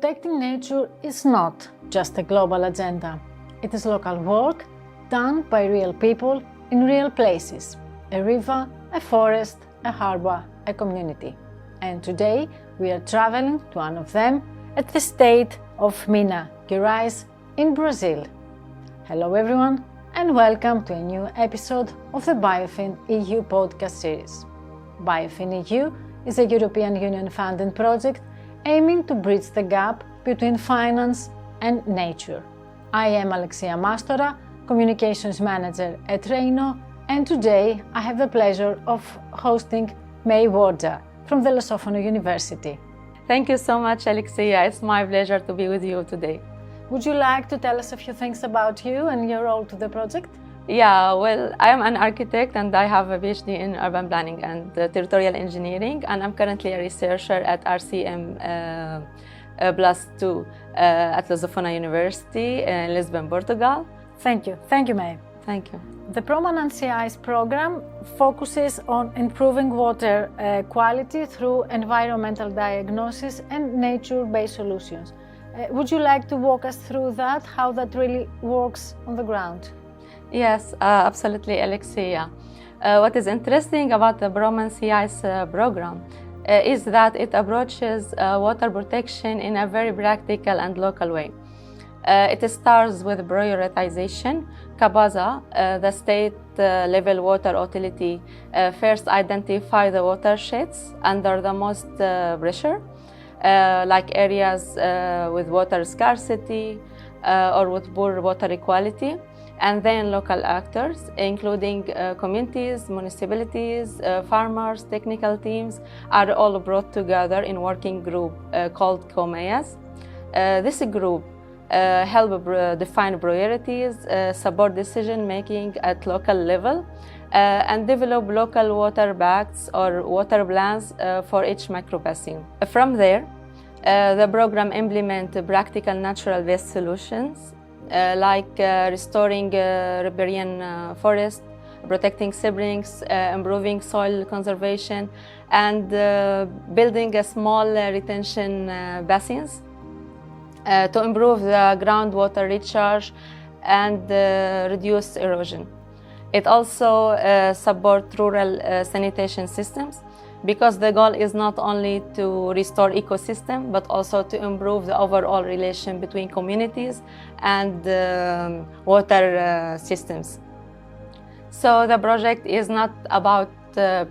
Protecting nature is not just a global agenda. It is local work done by real people in real places. A river, a forest, a harbor, a community. And today we are traveling to one of them at the state of Minas Gerais in Brazil. Hello everyone and welcome to a new episode of the BIOFIN-EU podcast series. BIOFIN-EU is a European Union funded project aiming to bridge the gap between finance and nature. I am Alexia Mastora, Communications Manager at Reino, and today I have the pleasure of hosting Mai Wardeh from the Lusófona University. Thank you so much, Alexia. It's my pleasure to be with you today. Would you like to tell us a few things about you and your role to the project? Yeah, well, I am an architect and I have a PhD in urban planning and territorial engineering, and I'm currently a researcher at RCM +2 at Lusófona University in Lisbon, Portugal. Thank you, Mai. Thank you. The Promanantiais program focuses on improving water quality through environmental diagnosis and nature-based solutions. Would you like to walk us through that, how that really works on the ground? Yes, absolutely, Alexia. What is interesting about the Promanantiais program is that it approaches water protection in a very practical and local way. It starts with prioritization. COMEAS, the state-level water utility, first identify the watersheds under the most pressure, like areas with water scarcity or with poor water quality. And then local actors, including communities, municipalities, farmers, technical teams, are all brought together in working group called COMEAS. This group help define priorities, support decision-making at local level, and develop local water pacts or water plans for each microbasin. From there, the program implements practical natural-based solutions like restoring riparian forest, protecting siblings, improving soil conservation, and building a small retention basins to improve the groundwater recharge and reduce erosion. It also supports rural sanitation systems, because the goal is not only to restore ecosystem but also to improve the overall relation between communities and water systems. So the project is not about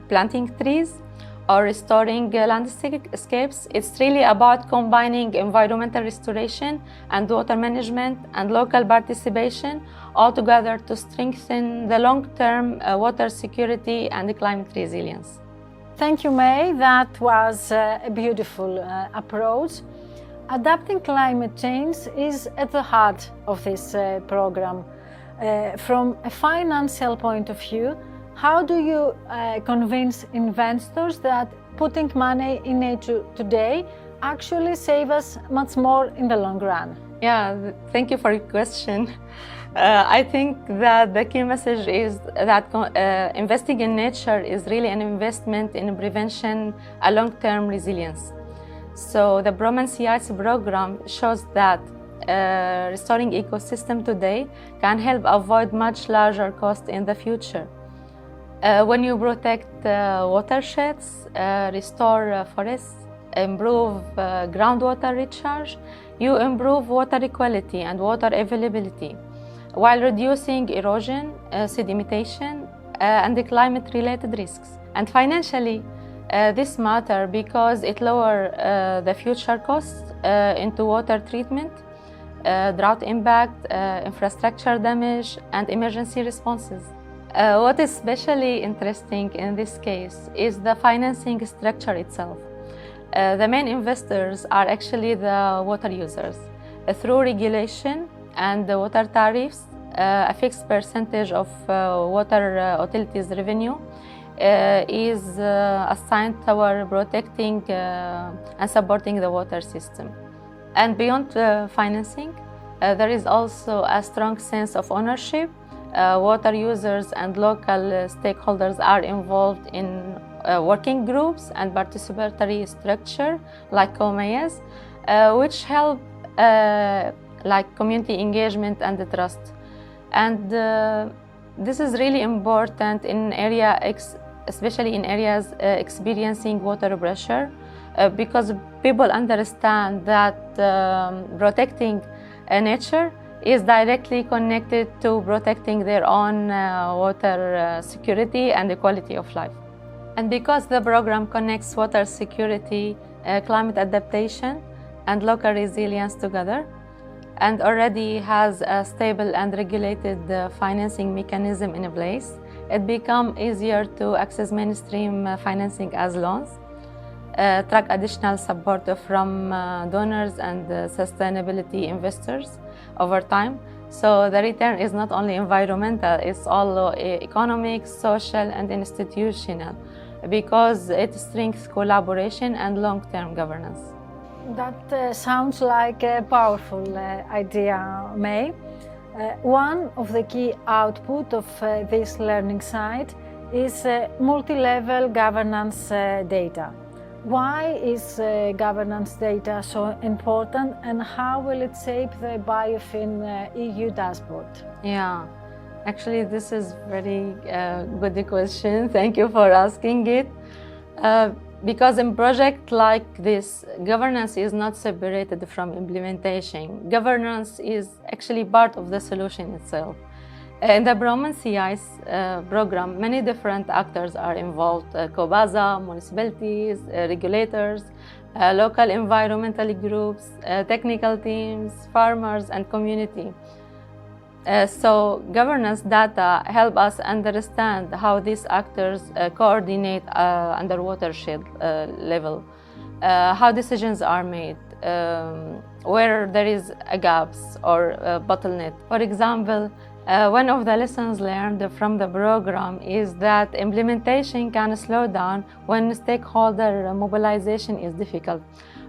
planting trees or restoring landscapes. It's really about combining environmental restoration and water management and local participation all together to strengthen the long-term water security and climate resilience. Thank you, Mai. That was a beautiful approach. Adapting climate change is at the heart of this program. From a financial point of view, how do you convince investors that putting money in nature today actually save us much more in the long run? Yeah, thank you for your question. I think that the key message is that investing in nature is really an investment in prevention and long-term resilience. So the Promanantiais program shows that restoring ecosystem today can help avoid much larger costs in the future. When you protect watersheds, restore forests, improve groundwater recharge, you improve water quality and water availability, while reducing erosion, sedimentation, and the climate-related risks. And financially, this matters because it lowers the future costs into water treatment, drought impact, infrastructure damage, and emergency responses. What is especially interesting in this case is the financing structure itself. The main investors are actually the water users. Through regulation and the water tariffs, a fixed percentage of water utilities revenue is assigned toward protecting and supporting the water system. And beyond financing, there is also a strong sense of ownership. Water users and local stakeholders are involved in working groups and participatory structure like COMEAS, which help like community engagement and the trust. And this is really important in especially in areas experiencing water pressure, because people understand that protecting nature is directly connected to protecting their own water security and the quality of life. And because the program connects water security, climate adaptation, and local resilience together, and already has a stable and regulated financing mechanism in place, it becomes easier to access mainstream financing as loans, track additional support from donors and sustainability investors over time. So the return is not only environmental, it's also economic, social, and institutional, because it strengthens collaboration and long-term governance. That sounds like a powerful idea, May. One of the key outputs of this learning site is multi-level governance data. Why is governance data so important, and how will it shape the BIOFIN-EU dashboard? Yeah, actually this is very good question. Thank you for asking it. Because in projects like this, governance is not separated from implementation. Governance is actually part of the solution itself. In the BIOFIN-EU program, many different actors are involved: COMEAS, municipalities, regulators, local environmental groups, technical teams, farmers, and community. So governance data help us understand how these actors coordinate under watershed level, how decisions are made, where there is a gaps or a bottleneck. For example, one of the lessons learned from the program is that implementation can slow down when stakeholder mobilization is difficult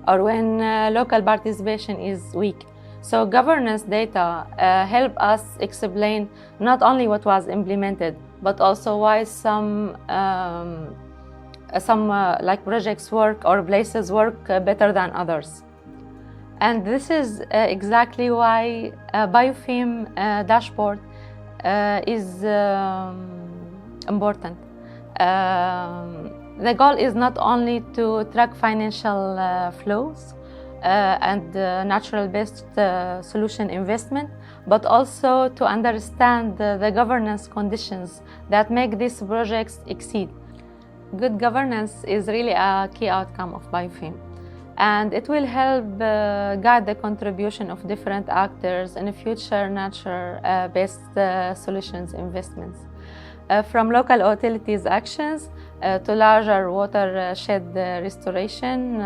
or when local participation is weak. So governance data help us explain not only what was implemented, but also why some like projects work or places work better than others. And this is exactly why BIOFIN dashboard is important. The goal is not only to track financial flows and natural-based solution investment, but also to understand the governance conditions that make these projects exceed. Good governance is really a key outcome of BIOFIN, and it will help guide the contribution of different actors in future nature-based solutions investments. From local utilities actions to larger watershed restoration.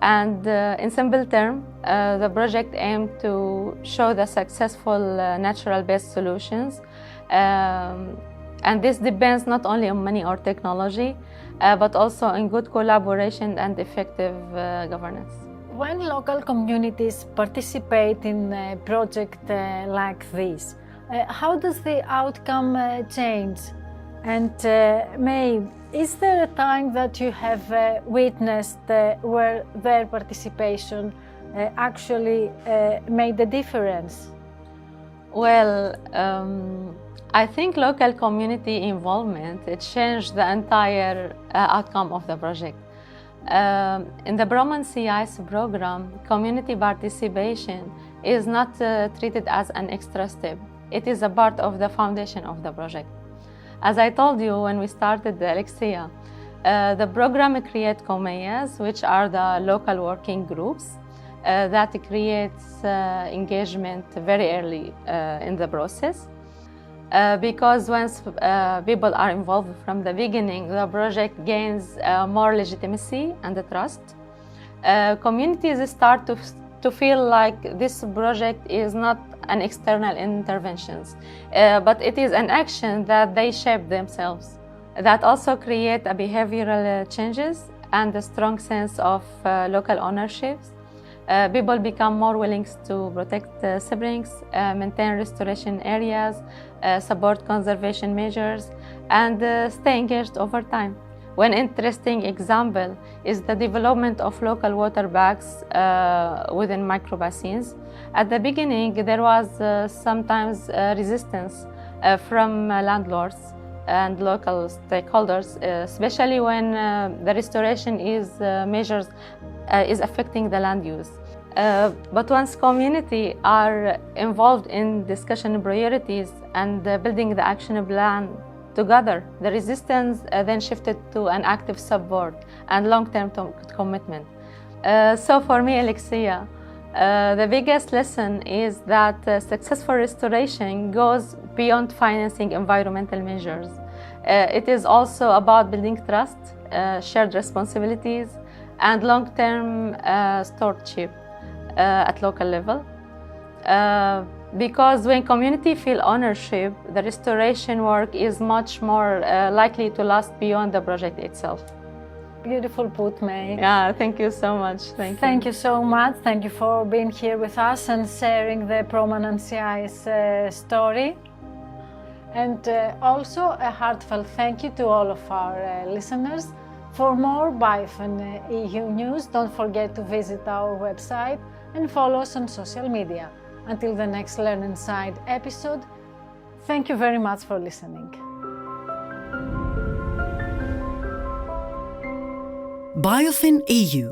And in simple terms, the project aimed to show the successful natural-based solutions. And this depends not only on money or technology, but also on good collaboration and effective governance. When local communities participate in a project like this, how does the outcome change? And May, is there a time that you have witnessed where their participation actually made a difference? Well, I think local community involvement changed the entire outcome of the project. In the BIOFIN-EU program, community participation is not treated as an extra step. It is a part of the foundation of the project. As I told you when we started the Alexia, the program creates COMEAS, which are the local working groups that creates engagement very early in the process. Because once people are involved from the beginning, the project gains more legitimacy and trust. Communities start to feel like this project is not an external intervention, but it is an action that they shape themselves. That also create a behavioral changes and a strong sense of local ownership. People become more willing to protect springs, maintain restoration areas, support conservation measures, and stay engaged over time. One interesting example is the development of local water banks within microbasins. At the beginning, there was sometimes resistance from landlords and local stakeholders, especially when the restoration measures is affecting the land use. But once community are involved in discussion priorities and building the action plan together, the resistance then shifted to an active support and long-term commitment. So for me, Alexia, the biggest lesson is that successful restoration goes beyond financing environmental measures. It is also about building trust, shared responsibilities, and long-term stewardship at local level. Because when community feel ownership, the restoration work is much more likely to last beyond the project itself. Beautiful put, May. Yeah, thank you so much. Thank you so much. Thank you for being here with us and sharing the Promanansiai's story. And also a heartfelt thank you to all of our listeners. For more BIOFIN-EU news, don't forget to visit our website and follow us on social media. Until the next Learn Inside episode, thank you very much for listening. BIOFIN-EU